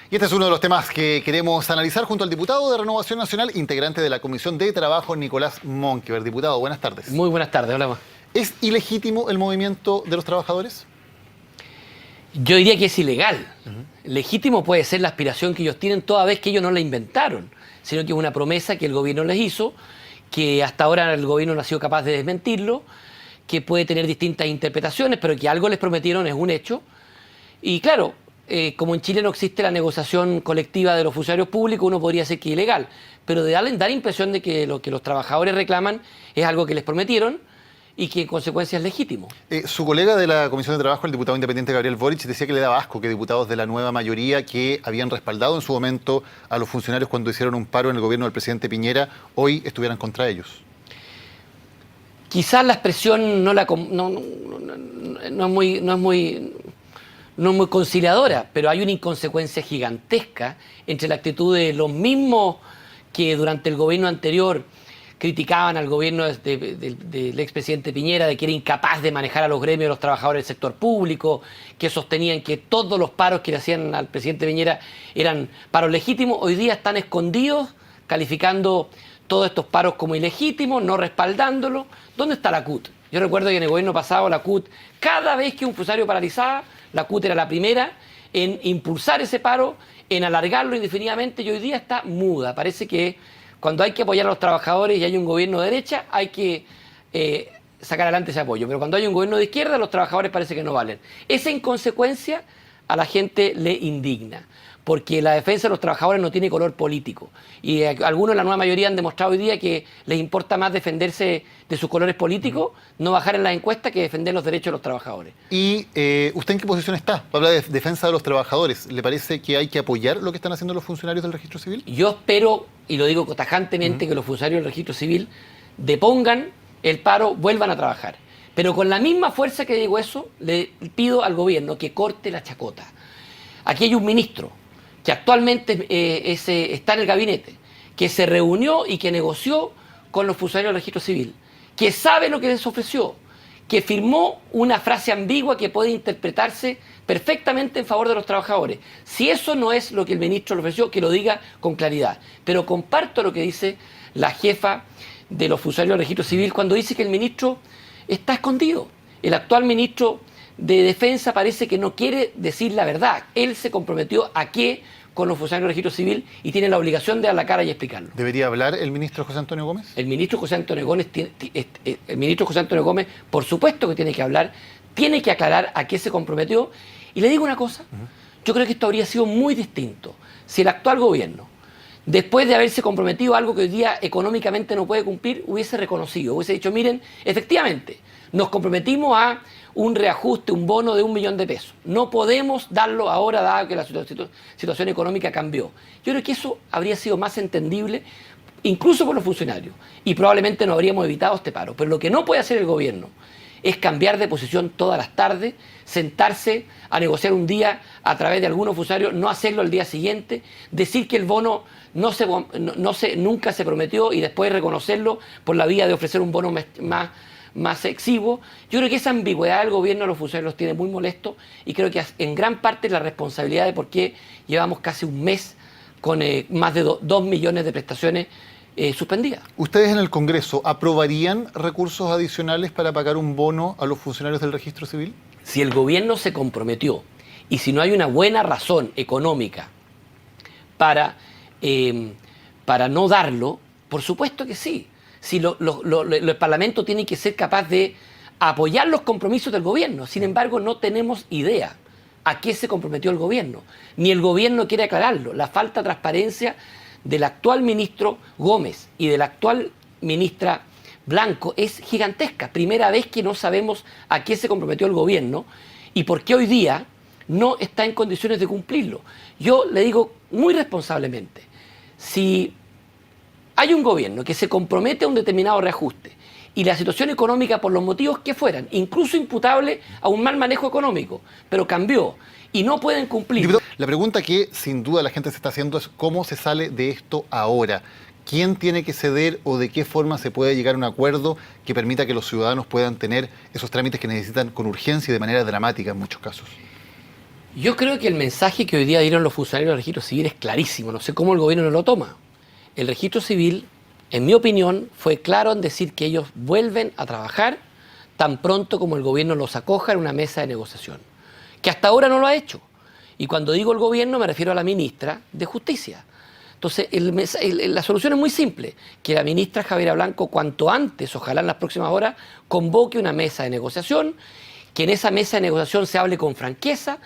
Y este es uno de los temas que queremos analizar junto al diputado de Renovación Nacional, integrante de la Comisión de Trabajo, Nicolás Monkever. Diputado, buenas tardes. Muy buenas tardes, hola. ¿Es ilegítimo el movimiento de los trabajadores? Yo diría que es ilegal. Legítimo puede ser la aspiración que ellos tienen toda vez que ellos no la inventaron, sino que es una promesa que el gobierno les hizo, que hasta ahora el gobierno no ha sido capaz de desmentirlo, que puede tener distintas interpretaciones, pero que algo les prometieron es un hecho. Y claro, como en Chile no existe la negociación colectiva de los funcionarios públicos, uno podría decir que es ilegal, pero de dar impresión de que lo que los trabajadores reclaman es algo que les prometieron y que en consecuencia es legítimo. Su colega de la Comisión de Trabajo, el diputado independiente Gabriel Boric, decía que le daba asco que diputados de la nueva mayoría que habían respaldado en su momento a los funcionarios cuando hicieron un paro en el gobierno del presidente Piñera, hoy estuvieran contra ellos. Quizás la expresión no es muy conciliadora, pero hay una inconsecuencia gigantesca entre la actitud de los mismos que durante el gobierno anterior criticaban al gobierno del expresidente Piñera de que era incapaz de manejar a los gremios de los trabajadores del sector público, que sostenían que todos los paros que le hacían al presidente Piñera eran paros legítimos. Hoy día están escondidos, calificando todos estos paros como ilegítimos, no respaldándolos. ¿Dónde está la CUT? Yo recuerdo que en el gobierno pasado la CUT, cada vez que un funcionario paralizaba, la CUT era la primera en impulsar ese paro, en alargarlo indefinidamente, y hoy día está muda. Parece que cuando hay que apoyar a los trabajadores y hay un gobierno de derecha, hay que sacar adelante ese apoyo. Pero cuando hay un gobierno de izquierda, los trabajadores parece que no valen. Esa inconsecuencia a la gente le indigna, porque la defensa de los trabajadores no tiene color político. Y algunos, la nueva mayoría, han demostrado hoy día que les importa más defenderse de sus colores políticos, no bajar en las encuestas, que defender los derechos de los trabajadores. ¿Y usted en qué posición está? Habla de defensa de los trabajadores. ¿Le parece que hay que apoyar lo que están haciendo los funcionarios del registro civil? Yo espero, y lo digo tajantemente, que los funcionarios del registro civil depongan el paro, vuelvan a trabajar. Pero con la misma fuerza que digo eso, le pido al gobierno que corte la chacota. Aquí hay un ministro que actualmente está en el gabinete, que se reunió y que negoció con los funcionarios del registro civil, que sabe lo que les ofreció, que firmó una frase ambigua que puede interpretarse perfectamente en favor de los trabajadores. Si eso no es lo que el ministro le ofreció, que lo diga con claridad. Pero comparto lo que dice la jefa de los funcionarios del registro civil cuando dice que el ministro está escondido. El actual ministro de Defensa parece que no quiere decir la verdad. Él se comprometió a qué con los funcionarios del registro civil y tiene la obligación de dar la cara y explicarlo. ¿Debería hablar el ministro José Antonio Gómez? El ministro José Antonio Gómez, por supuesto que tiene que hablar, tiene que aclarar a qué se comprometió. Y le digo una cosa, yo creo que esto habría sido muy distinto si el actual gobierno, después de haberse comprometido a algo que hoy día económicamente no puede cumplir, hubiese reconocido, hubiese dicho, miren, efectivamente, nos comprometimos a un reajuste, un bono de 1 millón de pesos. No podemos darlo ahora, dado que la situación económica cambió. Yo creo que eso habría sido más entendible, incluso por los funcionarios, y probablemente no habríamos evitado este paro. Pero lo que no puede hacer el gobierno es cambiar de posición todas las tardes, sentarse a negociar un día a través de algunos funcionarios, no hacerlo al día siguiente, decir que el bono nunca se prometió y después reconocerlo por la vía de ofrecer un bono más exiguo. Yo creo que esa ambigüedad del gobierno a los funcionarios los tiene muy molestos y creo que en gran parte es la responsabilidad de por qué llevamos casi un mes con más de 2 millones de prestaciones suspendidas. ¿Ustedes en el Congreso aprobarían recursos adicionales para pagar un bono a los funcionarios del registro civil? Si el gobierno se comprometió y si no hay una buena razón económica para no darlo, por supuesto que sí. Si el Parlamento tiene que ser capaz de apoyar los compromisos del gobierno. Sin embargo, no tenemos idea a qué se comprometió el gobierno. Ni el gobierno quiere aclararlo. La falta de transparencia del actual ministro Gómez y de la actual ministra Blanco es gigantesca. Primera vez que no sabemos a qué se comprometió el gobierno y por qué hoy día no está en condiciones de cumplirlo. Yo le digo muy responsablemente, si hay un gobierno que se compromete a un determinado reajuste y la situación económica, por los motivos que fueran, incluso imputable a un mal manejo económico, pero cambió y no pueden cumplir. La pregunta que sin duda la gente se está haciendo es ¿cómo se sale de esto ahora? ¿Quién tiene que ceder o de qué forma se puede llegar a un acuerdo que permita que los ciudadanos puedan tener esos trámites que necesitan con urgencia y de manera dramática en muchos casos? Yo creo que el mensaje que hoy día dieron los funcionarios del registro civil es clarísimo. No sé cómo el gobierno no lo toma. El registro civil, en mi opinión, fue claro en decir que ellos vuelven a trabajar tan pronto como el gobierno los acoja en una mesa de negociación, que hasta ahora no lo ha hecho. Y cuando digo el gobierno me refiero a la ministra de Justicia. Entonces, la solución es muy simple, que la ministra Javiera Blanco cuanto antes, ojalá en las próximas horas, convoque una mesa de negociación, que en esa mesa de negociación se hable con franqueza,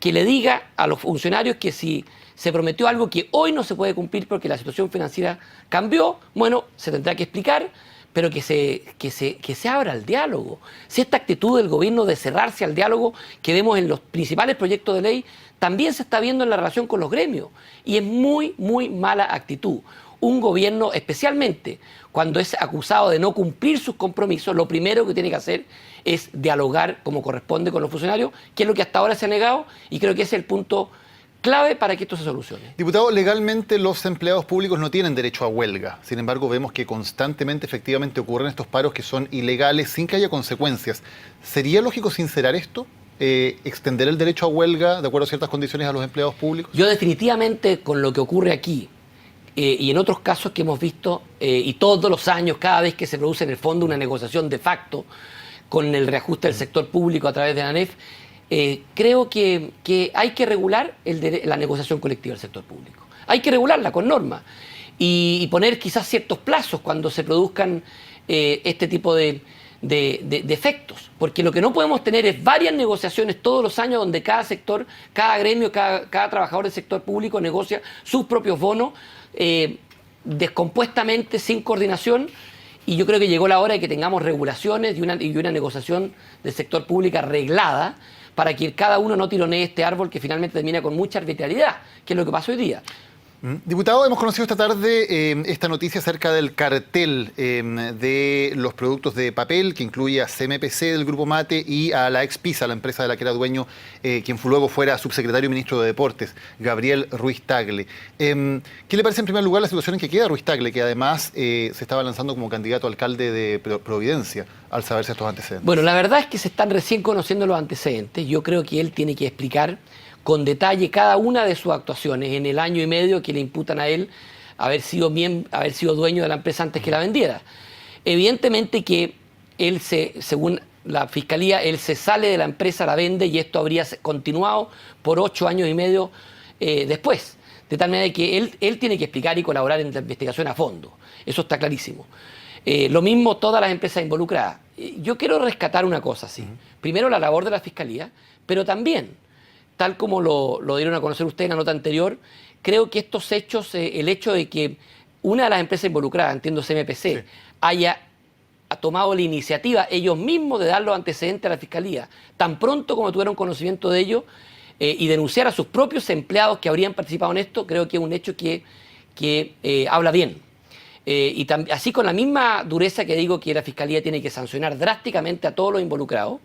que le diga a los funcionarios que si se prometió algo que hoy no se puede cumplir porque la situación financiera cambió, bueno, se tendrá que explicar, pero que se abra el diálogo. Si esta actitud del gobierno de cerrarse al diálogo que vemos en los principales proyectos de ley, también se está viendo en la relación con los gremios. Y es muy, muy mala actitud. Un gobierno, especialmente cuando es acusado de no cumplir sus compromisos, lo primero que tiene que hacer es dialogar como corresponde con los funcionarios, que es lo que hasta ahora se ha negado, y creo que ese es el punto clave para que esto se solucione. Diputado, legalmente los empleados públicos no tienen derecho a huelga. Sin embargo, vemos que constantemente, efectivamente, ocurren estos paros que son ilegales sin que haya consecuencias. ¿Sería lógico sincerar esto? ¿Extender el derecho a huelga de acuerdo a ciertas condiciones a los empleados públicos? Yo definitivamente, con lo que ocurre aquí y en otros casos que hemos visto, y todos los años, cada vez que se produce en el fondo una negociación de facto con el reajuste del sector público a través de la ANEF, creo que hay que regular la negociación colectiva del sector público. Hay que regularla con normas y poner quizás ciertos plazos cuando se produzcan este tipo de efectos. Porque lo que no podemos tener es varias negociaciones todos los años donde cada sector, cada gremio, cada trabajador del sector público negocia sus propios bonos descompuestamente, sin coordinación. Y yo creo que llegó la hora de que tengamos regulaciones y una negociación del sector público arreglada para que cada uno no tironee este árbol que finalmente termina con mucha arbitrariedad, que es lo que pasa hoy día. Diputado, hemos conocido esta tarde esta noticia acerca del cartel de los productos de papel que incluye a CMPC del Grupo Mate y a la Expisa, la empresa de la que era dueño, quien luego fuera subsecretario y ministro de Deportes, Gabriel Ruiz Tagle. ¿Qué le parece en primer lugar la situación en que queda Ruiz Tagle, que además se estaba lanzando como candidato a alcalde de Providencia al saberse estos antecedentes? Bueno, la verdad es que se están recién conociendo los antecedentes. Yo creo que él tiene que explicar con detalle cada una de sus actuaciones en el año y medio que le imputan a él haber sido dueño de la empresa antes que la vendiera. Evidentemente que él según la Fiscalía, él se sale de la empresa, la vende y esto habría continuado por 8 años y medio después. De tal manera que él tiene que explicar y colaborar en la investigación a fondo. Eso está clarísimo. Lo mismo todas las empresas involucradas. Yo quiero rescatar una cosa, sí. Primero la labor de la Fiscalía, pero también, tal como lo dieron a conocer ustedes en la nota anterior, creo que estos hechos, el hecho de que una de las empresas involucradas, entiendo CMPC, sí, haya tomado la iniciativa ellos mismos de dar los antecedentes a la Fiscalía, tan pronto como tuvieron conocimiento de ello, y denunciar a sus propios empleados que habrían participado en esto, creo que es un hecho que habla bien. Y así con la misma dureza que digo que la Fiscalía tiene que sancionar drásticamente a todos los involucrados,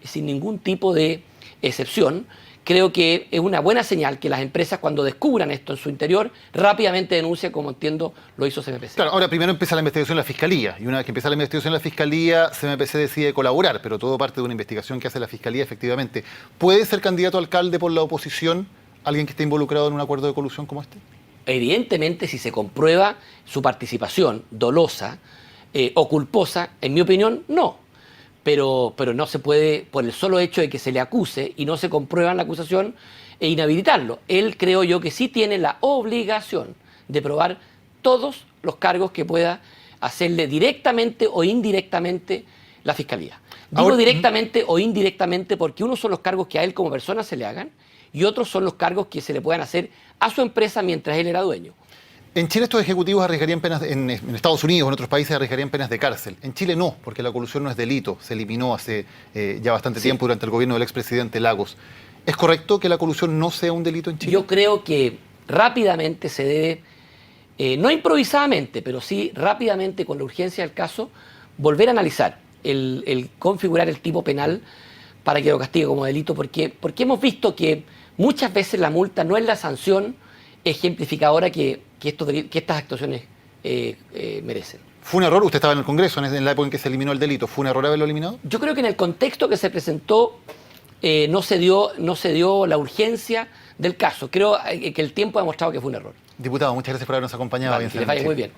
sin ningún tipo de excepción, creo que es una buena señal que las empresas, cuando descubran esto en su interior, rápidamente denuncien, como entiendo lo hizo CMPC. Claro, ahora primero empieza la investigación de la Fiscalía, y una vez que empieza la investigación de la Fiscalía, CMPC decide colaborar, pero todo parte de una investigación que hace la Fiscalía, efectivamente. ¿Puede ser candidato a alcalde por la oposición alguien que esté involucrado en un acuerdo de colusión como este? Evidentemente, si se comprueba su participación dolosa o culposa, en mi opinión, no. Pero no se puede, por el solo hecho de que se le acuse y no se comprueba la acusación, inhabilitarlo. Él, creo yo, que sí tiene la obligación de probar todos los cargos que pueda hacerle directamente o indirectamente la Fiscalía. Digo directamente o indirectamente porque unos son los cargos que a él como persona se le hagan y otros son los cargos que se le puedan hacer a su empresa mientras él era dueño. En Chile estos ejecutivos arriesgarían penas, en Estados Unidos o en otros países arriesgarían penas de cárcel. En Chile no, porque la colusión no es delito, se eliminó hace ya bastante tiempo durante el gobierno del expresidente Lagos. ¿Es correcto que la colusión no sea un delito en Chile? Yo creo que rápidamente se debe, no improvisadamente, pero sí rápidamente con la urgencia del caso, volver a analizar el configurar el tipo penal para que lo castigue como delito, porque hemos visto que muchas veces la multa no es la sanción ejemplificadora que estas actuaciones merecen. ¿Fue un error? Usted estaba en el Congreso en la época en que se eliminó el delito. ¿Fue un error haberlo eliminado? Yo creo que en el contexto que se presentó no se dio la urgencia del caso. Creo que el tiempo ha demostrado que fue un error. Diputado, muchas gracias por habernos acompañado. Vale, que les vaya muy bien.